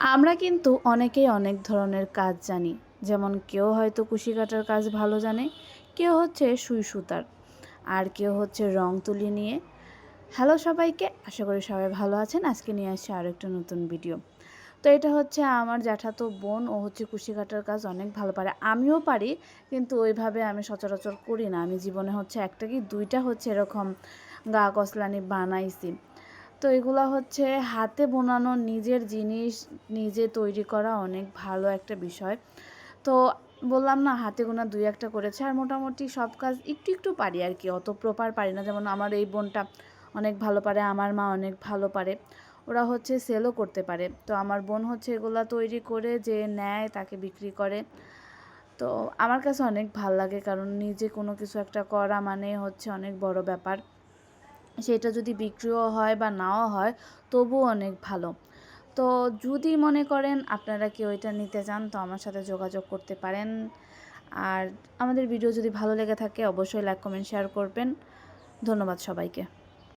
আমরা কিন্তু অনেকেই অনেক ধরনের কাজ জানি। যেমন কেউ হয়তো কুশি কাটার কাজ ভালো জানে, কেউ হচ্ছে সুই সুতার, আর কেউ হচ্ছে রং তুলি নিয়ে। হ্যালো সবাইকে, আশা করি সবাই ভালো আছেন। আজকে নিয়ে আসছি আরও একটা নতুন ভিডিও। তো এটা হচ্ছে আমার জ্যাঠাতো বোন, ও হচ্ছে কুশি কাটার কাজ অনেক ভালো পারে। আমিও পারি, কিন্তু ওইভাবে আমি সচরাচর করি না। আমি জীবনে হচ্ছে একটা কি দুইটা হচ্ছে এরকম গা কসলানি বানাইছি। তো এগুলা হচ্ছে হাতে বোনানো নিজের জিনিস নিজে তৈরি করা অনেক ভালো একটা বিষয়। তো বললাম না, হাতে গোনা দুই একটা করেছে, আর মোটামুটি সব কাজ একটু একটু পারি আর কি, অত প্রপার পারি না। যেমন আমার এই বোনটা অনেক ভালো পারে, আমার মা অনেক ভালো পারে, ওরা হচ্ছে সেলও করতে পারে। তো আমার বোন হচ্ছে এগুলা তৈরি করে যে নেয় তাকে বিক্রি করে। তো আমার কাছে অনেক ভাল লাগে, কারণ নিজে কোনো কিছু একটা করা মানে হচ্ছে অনেক বড় ব্যাপার। সেটা যদি বিক্রিও হয় বা নাও হয়, তবুও অনেক ভালো। তো যদি মনে করেন আপনারা কেউ এটা নিতে চান, তো আমার সাথে যোগাযোগ করতে পারেন। আর আমাদের ভিডিও যদি ভালো লেগে থাকে, অবশ্যই লাইক কমেন্ট শেয়ার করবেন। ধন্যবাদ সবাইকে।